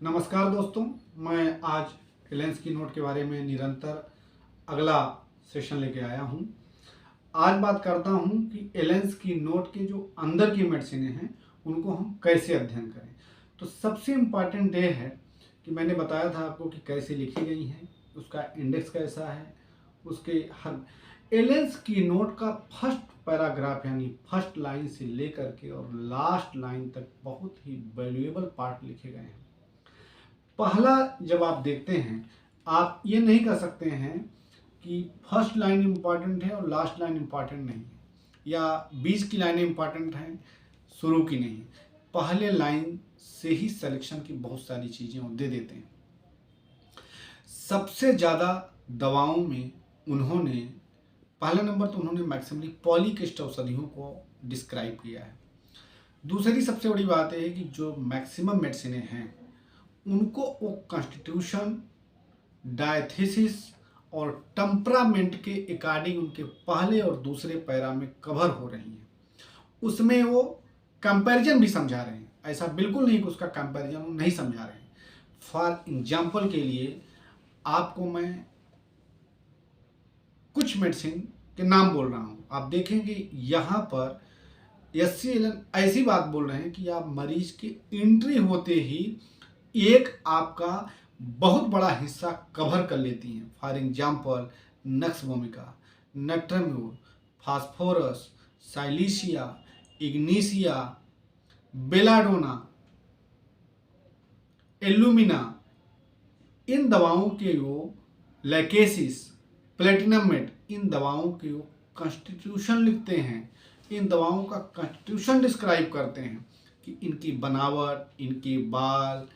नमस्कार दोस्तों, मैं आज एलेंस की नोट के बारे में निरंतर अगला सेशन लेके आया हूँ। आज बात करता हूँ कि एलेंस की नोट के जो अंदर की मेडिसिन हैं उनको हम कैसे अध्ययन करें। तो सबसे इम्पॉर्टेंट ये है कि मैंने बताया था आपको कि कैसे लिखी गई हैं, उसका इंडेक्स कैसा है, उसके हर एलेंस की नोट का फर्स्ट पैराग्राफ यानी फर्स्ट लाइन से लेकर के और लास्ट लाइन तक बहुत ही वैल्यूएबल पार्ट लिखे गए हैं। पहला जब आप देखते हैं, आप ये नहीं कह सकते हैं कि फर्स्ट लाइन इम्पॉर्टेंट है और लास्ट लाइन इम्पॉर्टेंट नहीं है, या बीच की लाइनें इम्पॉर्टेंट हैं शुरू की नहीं। पहले लाइन से ही सिलेक्शन की बहुत सारी चीज़ें वो दे देते हैं। सबसे ज़्यादा दवाओं में उन्होंने पहला नंबर तो उन्होंने मैक्सिमली पॉलीक्रिस्टल औषधियों को डिस्क्राइब किया है। दूसरी सबसे बड़ी बात है कि जो मैक्सिमम मेडिसिनें हैं उनको वो कॉन्स्टिट्यूशन, डायथेसिस और टेम्परामेंट के अकॉर्डिंग उनके पहले और दूसरे पैरा में कवर हो रही हैं। उसमें वो कंपैरिजन भी समझा रहे हैं, ऐसा बिल्कुल नहीं कि उसका कंपैरिजन वो नहीं समझा रहे हैं। फॉर एग्जाम्पल के लिए आपको मैं कुछ मेडिसिन के नाम बोल रहा हूँ। आप देखेंगे यहाँ पर SCLN ऐसी बात बोल रहे हैं कि आप मरीज की एंट्री होते ही एक आपका बहुत बड़ा हिस्सा कवर कर लेती हैं। For example nux vomica, natrum mur, phosphorus, silicea, ignatia, belladonna, alumina, इन दवाओं के वो लैकेसिस, प्लेटिनम मेट, इन दवाओं के वो कॉन्स्टिट्यूशन लिखते हैं। इन दवाओं का कॉन्स्टिट्यूशन डिस्क्राइब करते हैं कि इनकी बनावट, इनके बाल,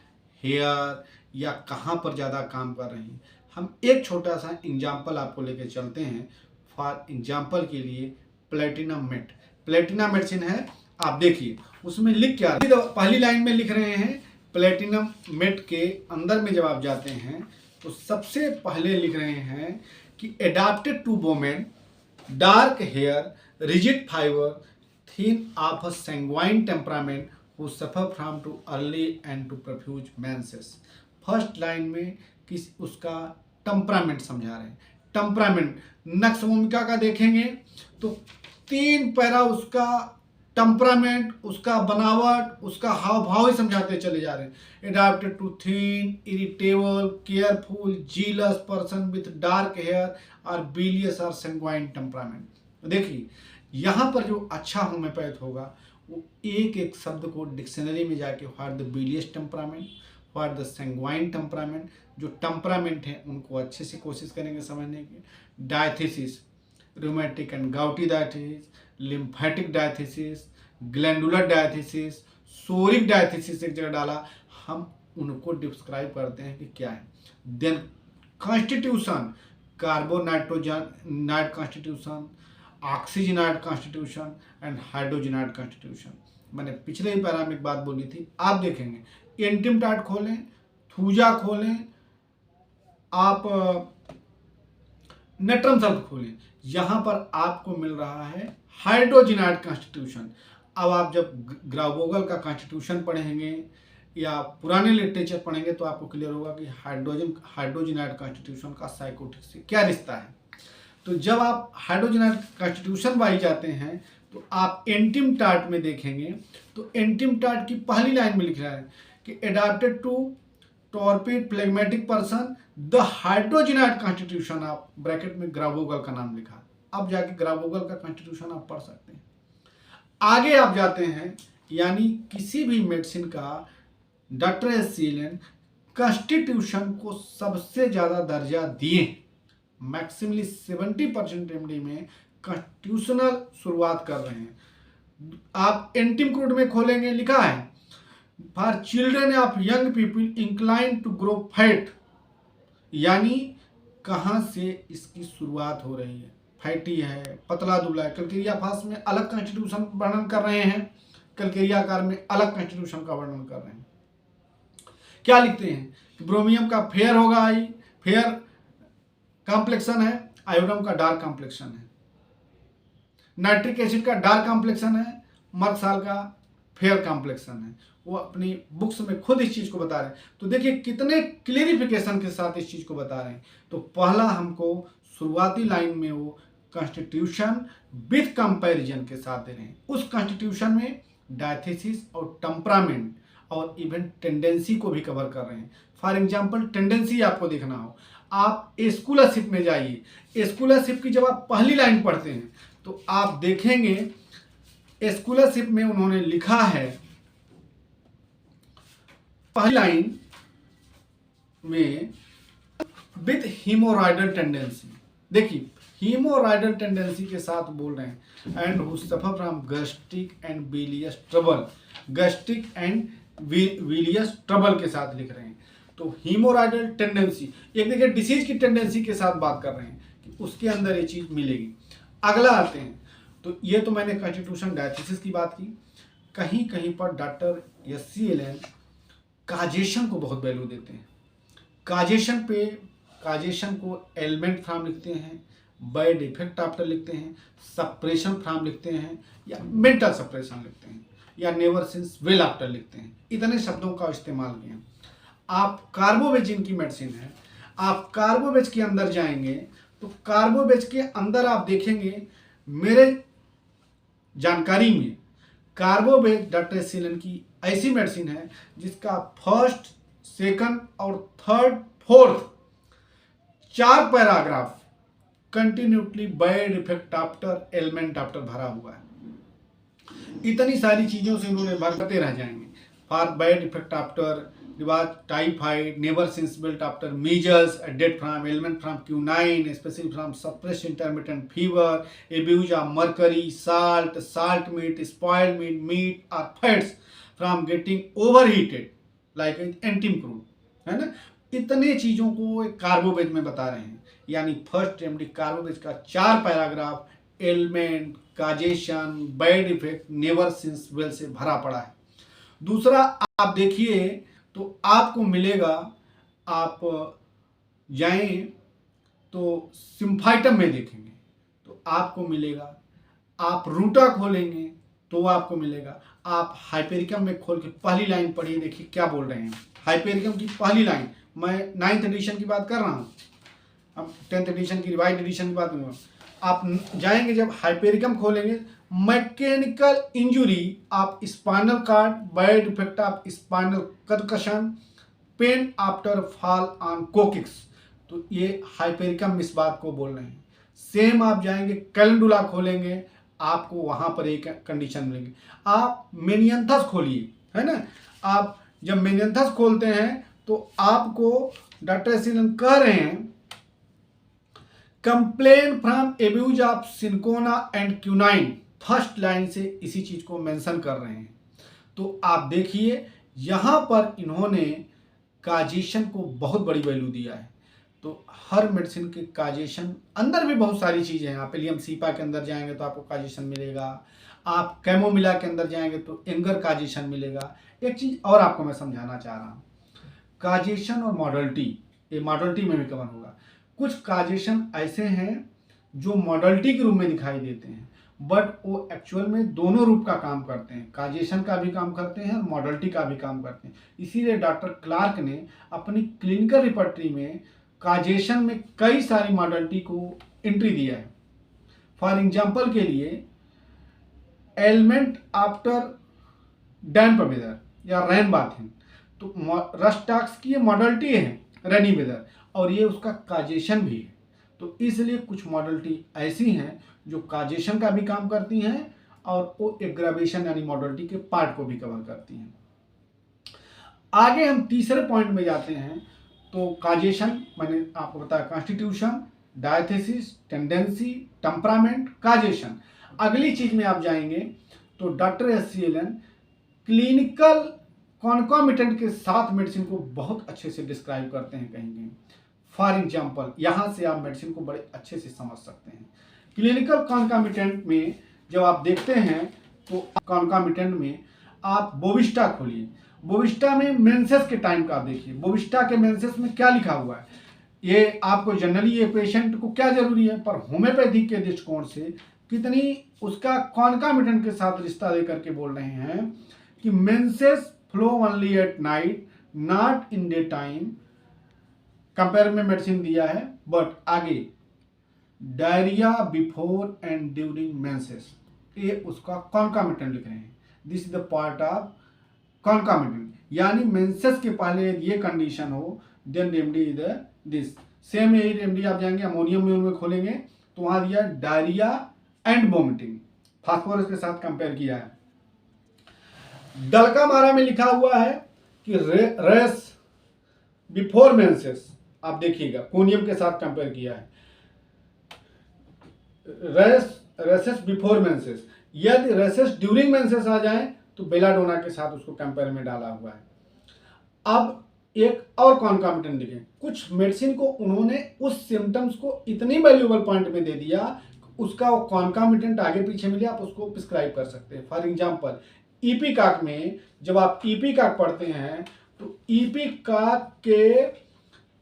हेयर या कहाँ पर ज़्यादा काम कर रही हैं। हम एक छोटा सा एग्जाम्पल आपको लेके चलते हैं। फॉर एग्जाम्पल के लिए प्लेटिनम मेट, प्लेटिनम मेडिसिन है। आप देखिए उसमें लिख क्या, पहली लाइन में लिख रहे हैं प्लेटिनम मेट के अंदर में जब आप जाते हैं तो सबसे पहले लिख रहे हैं कि adapted to women, dark hair, rigid fibre, thin of a sanguine temperament who suffer from to early and to profuse menses। First line में किस उसका टेम्परामेंट समझा रहे हैं। टेम्परामेंट नक्स वोमिका का देखेंगे तो 3 पैरा उसका टेम्परामेंट, उसका बनावट, उसका हाव भाव ही समझाते चले जा रहे हैं। Adapted to thin, irritable, careful, jealous person with dark hair और बिलियस और sanguine टेम्परामेंट। देखिए यहाँ पर जो अच्छा होम्योपैथ होगा वो एक एक शब्द को डिक्शनरी में जाके for the bilious temperament, for the sanguine temperament, जो टेम्परामेंट है उनको अच्छे से कोशिश करेंगे समझने की। Diathesis, rheumatic and gouty diathesis, lymphatic diathesis, glandular diathesis, psoric diathesis एक जगह डाला, हम उनको डिस्क्राइब करते हैं कि क्या है। Then constitution, carbonitrogen constitution, oxygenoid constitution and hydrogenoid constitution. मैंने पिछले ही पैरा में एक बात बोली थी, आप देखेंगे एंटिमटाट खोलें, थूजा खोलें, आप नेट्रम सल्फ खोलें, यहाँ पर आपको मिल रहा है हाइड्रोजनाइड कॉन्स्टिट्यूशन। अब आप जब ग्रावोगल का कॉन्स्टिट्यूशन पढ़ेंगे या पुराने लिटरेचर पढ़ेंगे तो आपको क्लियर होगा कि हाइड्रोजनाइड कॉन्स्टिट्यूशन का साइकोटिक से क्या रिश्ता है। तो जब आप हाइड्रोजनाइड कॉन्स्टिट्यूशन वाइज जाते हैं तो आप एंटिमटाट में देखेंगे तो एंटिमटाट की पहली लाइन में लिख रहा है कि adapted to torpid phlegmatic person, the hydrogenoid constitution, आप ब्रैकेट में ग्रावोगल का नाम लिखा। अब जाके ग्रावोगल का कॉन्स्टिट्यूशन आप पढ़ सकते हैं। आगे आप जाते हैं, यानी किसी भी मेडिसिन का डॉक्टर SCLN कॉन्स्टिट्यूशन को सबसे ज़्यादा दर्जा दिए। मैक्सिमली 70% MD में कॉन्स्टिट्यूशनल शुरुआत कर रहे हैं। आप एंटिम क्रूड में खोलेंगे, लिखा है for children of young people incline to grow fat, यानी कहाँ से इसकी शुरुआत हो रही है। फैटी है, पतला दुबला है। कलकेरिया फास में अलग कॉन्स्टिट्यूशन वर्णन कर रहे हैं, कलकेरिया आकार में अलग कॉन्स्टिट्यूशन का वर्णन कर रहे हैं। क्या लिखते हैं, ब्रोमियम का फेयर होगा, आई फेयर कॉम्प्लेक्शन है, आयोडम का डार्क कॉम्प्लेक्शन है, नाइट्रिक एसिड का डार्क कॉम्प्लेक्शन है, मर्कसाल का फेयर कॉम्प्लेक्शन है। वो अपनी बुक्स में खुद इस चीज़ को बता रहे हैं। तो देखिए कितने क्लियरिफिकेशन के साथ इस चीज़ को बता रहे हैं। तो पहला हमको शुरुआती लाइन में वो कॉन्स्टिट्यूशन विथ कंपैरिजन के साथ दे रहे हैं। उस कॉन्स्टिट्यूशन में डायथेसिस और टेम्परामेंट और इवन टेंडेंसी को भी कवर कर रहे हैं। फॉर एग्जाम्पल टेंडेंसी आपको देखना हो, आप स्कॉलरशिप में जाइए। स्कॉलरशिप की जब आप पहली लाइन पढ़ते हैं तो आप देखेंगे स्कॉलरशिप में उन्होंने लिखा है पहली लाइन में विथ हीमोराइडल टेंडेंसी। देखिए हीमोराइडल टेंडेंसी के साथ बोल रहे हैं and who suffer from gastric and bilious trouble, gastric and bilious trouble के साथ लिख रहे हैं। तो हीमोराइडल टेंडेंसी, एक देखिए डिसीज की टेंडेंसी के साथ बात कर रहे हैं कि उसके अंदर ये चीज मिलेगी। अगला आते हैं, तो ये तो मैंने कॉन्स्टिट्यूशन डायथेसिस की बात की। कहीं कहीं पर डॉक्टर एस.सी. एलन काजेशन को बहुत वैल्यू देते हैं। काजेशन को एलिमेंट फ्रॉम लिखते हैं, बैड इफेक्ट आफ्टर लिखते हैं, सप्रेशन फ्रॉम लिखते हैं, या मेंटल सप्रेशन लिखते हैं, या नेवर सिंस वेल आफ्टर लिखते हैं। इतने शब्दों का इस्तेमाल किया। आप कार्बोवेज इनकी मेडिसिन है, आप कार्बोवेज के अंदर जाएंगे तो कार्बोवेज के अंदर आप देखेंगे मेरे जानकारी में कार्बोवेज डॉक्टर एस.सी. की ऐसी मेडिसिन है जिसका फर्स्ट, सेकंड और third, fourth 4 paragraph continuously bad effect after element after भरा हुआ है। इतनी सारी चीजों से उन्होंने भरते रह जाएंगे। फॉर बैड इफेक्ट आफ्टर रिवाज typhoid, never since belt after measles, death from element from quinine, specially from suppressed intermittent fever, abuse of mercury, salt meat, spoiled meat, meat और fats from getting overheated like एंटीम्प्रूव, है ना। इतने चीजों को carbo veg में बता रहे हैं। यानी फर्स्ट रेमेडी कार्बोवेज का 4 paragraph element, causation, bad effect, never since well से भरा पड़ा है। दूसरा आप देखिए तो आपको मिलेगा, आप जाएं तो सिम्फाइटम में देखेंगे तो आपको मिलेगा, आप रूटा खोलेंगे तो आपको मिलेगा, आप हाइपेरिकम में खोल के पहली लाइन पढ़िए, देखिए क्या बोल रहे हैं। हाइपेरिकम की पहली लाइन, मैं 9th एडिशन की बात कर रहा हूँ, अब 10th एडिशन की रिवाइज एडिशन की बात करूँगा। आप जाएंगे जब हाइपेरिकम खोलेंगे, mechanical injury of spinal cord, bad effect of spinal concussion, pain after fall on coccyx, तो ये हाइपेरिकम इस बात को बोल रहे हैं। सेम आप जाएंगे कैलेंडुला खोलेंगे, आपको वहां पर एक कंडीशन मिलेगी। आप मेनियंथस खोलिए, है ना, आप जब मेनियंथस खोलते हैं तो आपको डॉक्टर एस.सी. कह रहे हैं complain from abuse of cinchona and quinine, first line से इसी चीज को मेंशन कर रहे हैं। तो आप देखिए यहां पर इन्होंने काजेशन को बहुत बड़ी वैल्यू दिया है। तो हर मेडिसिन के काजेशन अंदर भी बहुत सारी चीजें हैं। आप एलियम सीपा के अंदर जाएंगे तो आपको काजेशन मिलेगा, आप कैमोमिला के अंदर जाएंगे तो एंगर काजेशन मिलेगा। एक चीज और आपको मैं समझाना चाह रहा हूं, काजेशन और मॉडलिटी, ये मॉडलिटी में भी कवर होगा। कुछ काजेशन ऐसे हैं जो मॉडलिटी के रूप में दिखाई देते हैं, बट वो एक्चुअल में दोनों रूप का काम करते हैं, काजेशन का भी काम करते हैं और मॉडलिटी का भी काम करते हैं। इसीलिए डॉक्टर क्लार्क ने अपनी क्लिनिकल रिपर्टरी में काजेशन में कई सारी मॉडलिटी को एंट्री दिया है। फॉर एग्जाम्पल के लिए एलिमेंट आफ्टर डैम्प वेदर या रेन बाथिंग, तो रस्टाक्स की ये मॉडलिटी है रेनी वेदर, और ये उसका काजेशन भी है। तो इसलिए कुछ मॉडलिटी ऐसी हैं जो काजेशन का भी काम करती हैं और वो एग्रावेशन यानी मॉडलिटी के पार्ट को भी कवर करती हैं। आगे हम तीसरे पॉइंट में जाते हैं। तो काजेशन मैंने आपको बताया, constitution, diathesis, tendency, temperament, causation. अगली चीज में आप जाएंगे तो doctor S C. Allen clinical concomitant के साथ मेडिसिन को बहुत अच्छे से डिस्क्राइब करते हैं कहीं कहीं। फॉर एग्जाम्पल यहाँ से आप मेडिसिन को बड़े अच्छे से समझ सकते हैं। क्लिनिकल कॉन्कॉमिटेंट में जब आप देखते हैं तो कॉन्कॉमिटेंट में आप बोविस्टा खोलिए, बोविस्टा में मेंसेस के टाइम का आप देखिए, बोविस्टा के मेंसेस में क्या लिखा हुआ है। ये आपको जनरली ये पेशेंट को क्या जरूरी है, पर होम्योपैथी के दृष्टिकोण से कितनी उसका कॉन्कॉमिटेंट के साथ रिश्ता दे करके बोल रहे हैं कि menses flow only at night not in day time, compare में मेडिसिन दिया है, बट आगे diarrhoea before and during menses, ये उसका कॉन्कामिटेंट लिख रहे हैं। This is the part of concomitant, यानी मेंसेस के पहले ये कंडीशन हो then remedy is this. Same यही रेमडी आप जाएंगे अमोनियम में खोलेंगे तो वहां दिया डायरिया एंड वोमिटिंग, फास्फोरस के साथ कंपेयर किया है। डलका मारा में लिखा हुआ है कि रेस बिफोर मेंसेस, आप देखिएगा कोनियम के साथ कंपेयर किया है। रेसेस बिफोर मेंसेस, यदि रेसेस ड्यूरिंग मेंसेस आ जाए तो बेलाडोना के साथ उसको कंपेयर में डाला हुआ है। अब एक और कॉन्कामिटेंट लिखें, कुछ मेडिसिन को उन्होंने उस सिम्टम्स को इतनी वैल्यूएबल पॉइंट में दे दिया, उसका वो कॉन्कामिटेंट आगे पीछे मिले, आप उसको प्रिस्क्राइब कर सकते हैं। फॉर एग्जांपल ईपीकाक में जब आप ईपीकाक पढ़ते हैं तो ईपीकाक के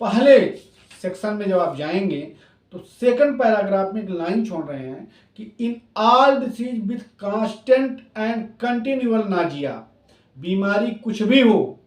पहले सेक्शन में जब आप जाएंगे तो सेकंड पैराग्राफ में एक लाइन छोड़ रहे हैं कि in all disease with constant and continual Nazia, बीमारी कुछ भी हो,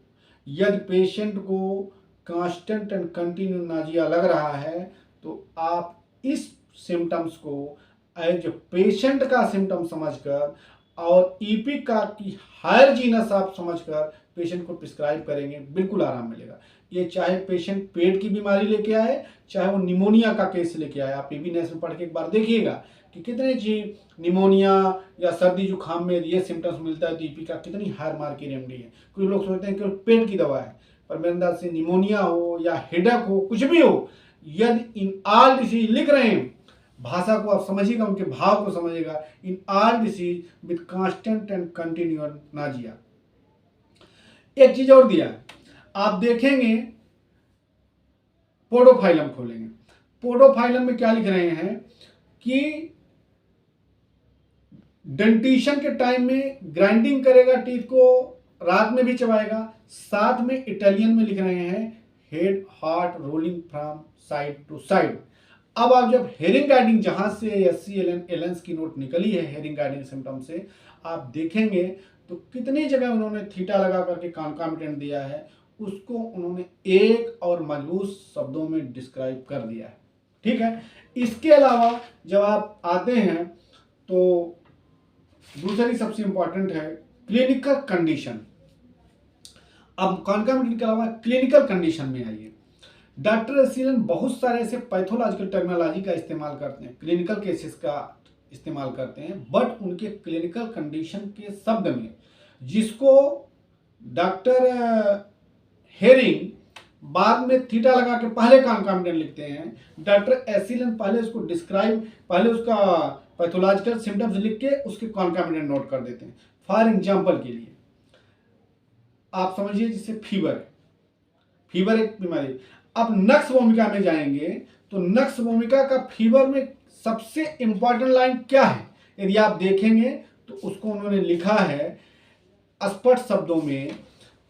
यदि पेशेंट को कांस्टेंट एंड कंटिन्यू नाजिया लग रहा है तो आप इस सिम्टम्स को एज पेशेंट का सिम्टम समझकर और ईपीकाक की हायर जीनस आप समझकर पेशेंट को प्रिस्क्राइब करेंगे, बिल्कुल आराम मिलेगा। ये चाहे पेशेंट पेट की बीमारी लेके आए, चाहे वो निमोनिया का केस लेके आए, आप पीबी नेस में पढ़ के एक बार देखिएगा कि कितने चीज निमोनिया या सर्दी जुकाम में ये सिम्टम्स मिलता है तो ईपीकाक कितनी हायर मार की रेमडी है। कुछ लोग सोचते हैं कि पेट की दवा है, पर मेरे अंदाज से निमोनिया हो या हेडेक हो, कुछ भी हो, यदि इन ऑल डिसीज लिख रहे हैं, भाषा को आप समझिएगा, उनके भाव को समझिएगा, in all disease with constant and continual Nazia. एक चीज और दिया है, आप देखेंगे पोडोफाइलम खोलेंगे, पोडोफाइलम में क्या लिख रहे हैं कि डेंटिशन के टाइम में ग्राइंडिंग करेगा टीथ को, रात में भी चबाएगा। साथ में इटालियन में लिख रहे हैं head heart rolling from side to side. अब आप जब हेयरिंग गाइडिंग, जहां से एलएनस की नोट निकली है हेयरिंग गाइडिंग सिम्टम से, आप देखेंगे तो कितनी जगह उन्होंने थीटा लगा करके कॉन्कामिटेंट दिया है, उसको उन्होंने एक और मजबूत शब्दों में डिस्क्राइब कर दिया है। ठीक है, इसके अलावा जब आप आते हैं तो दूसरी सबसे इंपॉर्टेंट है क्लिनिकल कंडीशन। अब कॉन्कामिटेंट के अलावा क्लिनिकल कंडीशन में आइए। डॉक्टर एसिलन बहुत सारे ऐसे पैथोलॉजिकल टर्मिनोलॉजी का इस्तेमाल करते हैं, क्लिनिकल केसेस का इस्तेमाल करते हैं, बट उनके क्लिनिकल कंडीशन के शब्द में जिसको डॉक्टर हेरिंग बाद में थीटा लगा के पहले कॉन्कामिटेंट लिखते हैं, डॉक्टर एसिलन पहले उसको डिस्क्राइब, पहले उसका पैथोलॉजिकल सिम्टम्स लिख के उसके कॉन्कामिटेंट नोट कर देते हैं। फॉर एग्जाम्पल के लिए आप समझिए जैसे फीवर है, फीवर एक बीमारी। अब नक्स भूमिका में जाएंगे तो नक्स भूमिका का फीवर में सबसे इंपॉर्टेंट लाइन क्या है, यदि आप देखेंगे तो उसको उन्होंने लिखा है स्पष्ट शब्दों में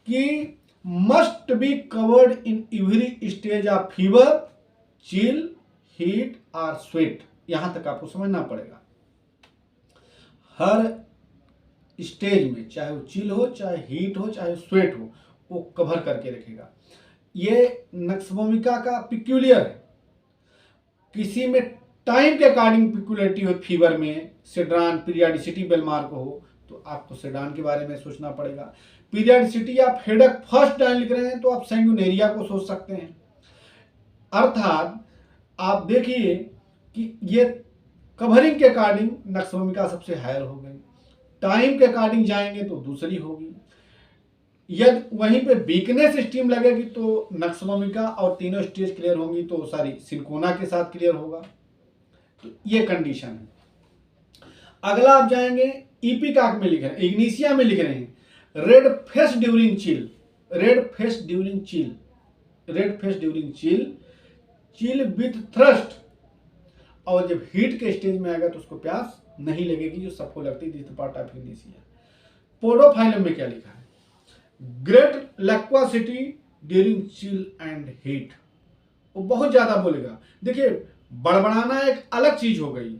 कि must be covered in every stage of fever, chill, heat और स्वेट। यहां तक आपको समझना पड़ेगा, हर स्टेज में, चाहे वो चिल हो, चाहे हीट हो, चाहे स्वेट हो, वो कवर करके रखेगा। ये नक्स भूमिका का पिक्यूलियर है। किसी में टाइम के अकॉर्डिंग पिक्यूलियरिटी हो, फीवर में सेडान पीरियडिसिटी बेलमार्क हो तो आपको सेडान के बारे में सोचना पड़ेगा। पीरियडिसिटी आप हेडेक फर्स्ट टाइम लिख रहे हैं तो आप सैंगुनेरिया को सोच सकते हैं। अर्थात आप देखिए कि ये कवरिंग के अकॉर्डिंग नक्स भूमिका सबसे हायर हो गई, टाइम के अकॉर्डिंग जाएंगे तो दूसरी होगी। यदि वहीं पे वीकनेस स्टीम लगेगी तो नक्स भूमिका और तीनों स्टेज क्लियर होंगी तो सारी सिनकोना के साथ क्लियर होगा। तो ये कंडीशन है। अगला आप जाएंगे ईपीकाक में लिख रहे हैं, इग्निशिया में लिख रहे हैं red face during chill, red face during chill, red face during chill, chill with thrust. और जब हीट के स्टेज में आएगा तो उसको प्यास नहीं लगेगी जो सबको लगती थी, पार्ट ऑफ इग्निशिया। पोडोफाइलम में क्या लिखा है, great lassitude during chill and heat. वो बहुत ज्यादा बोलेगा। देखिए बड़बड़ाना एक अलग चीज हो गई,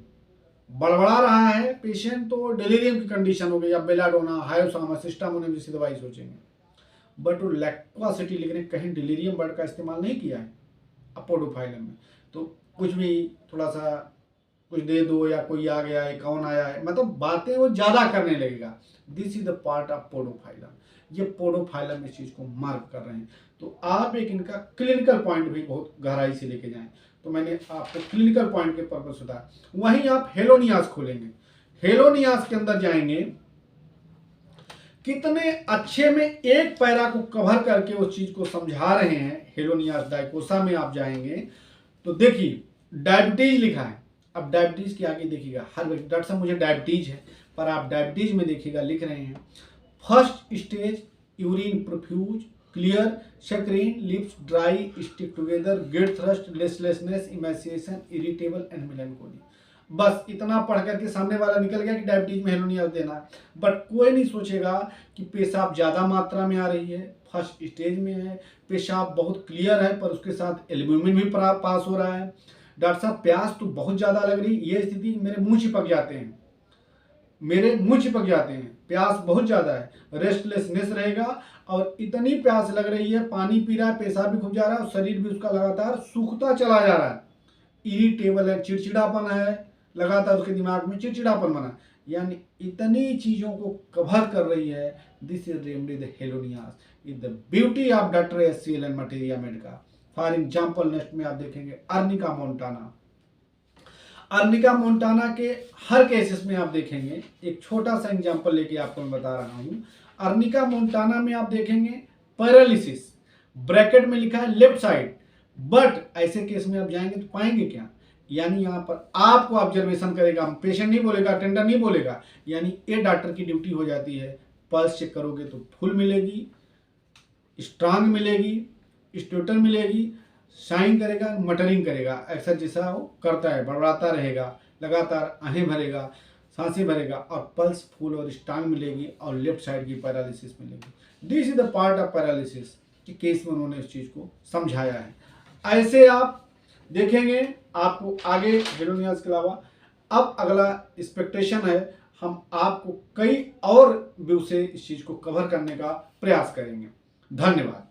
बड़बड़ा रहा है पेशेंट तो डिलीरियम की कंडीशन हो गई, या बेलाडोना, हायोसामा, सिस्टामोनियम जैसी दवाई सोचेंगे, बट वो लैक्वासिटी लिख रहे हैं, कहीं डिलीरियम वर्ड का इस्तेमाल नहीं किया है अपोडोफाइलम में। तो कुछ भी थोड़ा सा कुछ दे दो, या कोई आ गया है, कौन आया है, मतलब बातें वो ज़्यादा करने लगेगा। This is the part of podophyllum. ये पोडोफाइलम इस चीज़ को मार्क कर रहे हैं। तो आप एक इनका क्लिनिकल पॉइंट भी बहुत गहराई से लेके जाएं। तो मैंने आपको क्लिनिकल पॉइंट के पर्पज बताया। वहीं आप हेलोनियास खोलेंगे, हेलोनियास के अंदर जाएंगे, कितने अच्छे में एक पैरा को कवर करके उस चीज को समझा रहे हैं। हेलोनियास डायकोसा में आप जाएंगे तो देखिए डायबिटीज लिखा है। अब डायबिटीज के आगे देखिएगा, हर व्यक्ति डॉक्टर साहब मुझे डायबिटीज है, पर आप डायबिटीज में देखिएगा लिख रहे हैं first stage urine profuse clear saccharine lips dry stick together great thirst restlessness emaciation irritable and melancholy. बस इतना पढ़ करके सामने वाला निकल गया कि डायबिटीज में हेलोनियास देना है। बट कोई नहीं सोचेगा कि पेशाब ज़्यादा मात्रा में आ रही है, फर्स्ट स्टेज में है, पेशाब बहुत क्लियर है, पर उसके साथ एल्ब्यूमिन भी पास हो रहा है। डॉक्टर साहब प्यास तो बहुत ज़्यादा लग रही, ये स्थिति मेरे मुंह चिपक जाते हैं, मेरे मुंह चिपक जाते हैं, प्यास बहुत ज़्यादा है, रेस्टलेसनेस रहेगा, और इतनी प्यास लग रही है, पानी पी रहा है, पेशाब भी खूब जा रहा है, और शरीर भी उसका लगातार सूखता चला जा रहा है, इरिटेबल है, चिड़चिड़ापन है, लगातार उसके दिमाग में चिड़चिड़ापन बना, यानी इतनी चीज़ों को कवर कर रही है। This is remedy the हेलोनियास is the beauty of doctor SCL and materia Medica. For example next में आप देखेंगे अर्निका मोन्टाना। अर्निका मोन्टाना के हर केसेस में आप देखेंगे, एक छोटा सा एग्जांपल लेके आपको मैं बता रहा हूं। अर्निका मोन्टाना में आप देखेंगे पैरालिसिस, ब्रैकेट में लिखा है लेफ्ट साइड, बट ऐसे केस में आप जाएंगे तो पाएंगे क्या, यानी यहाँ पर आपको ऑब्जर्वेशन करेगा, पेशेंट नहीं बोलेगा, अटेंडर नहीं बोलेगा, यानी ये डॉक्टर की ड्यूटी हो जाती है। पल्स चेक करोगे तो फुल मिलेगी, स्ट्रांग मिलेगी, स्टोटर मिलेगी, शाइन करेगा, मटरिंग करेगा, एक्सर जैसा वो करता है, बड़बड़ाता रहेगा, लगातार आहें भरेगा, सांसें भरेगा, और पल्स फुल और स्ट्रांग मिलेगी, और लेफ्ट साइड की पैरालिसिस मिलेगी। This is the part of paralysis कि केस में उन्होंने इस चीज़ को समझाया है। ऐसे आप देखेंगे आपको आगे हेलोनियास के अलावा अब अगला एक्सपेक्टेशन है, हम आपको कई और व्यू से इस चीज़ को कवर करने का प्रयास करेंगे। धन्यवाद।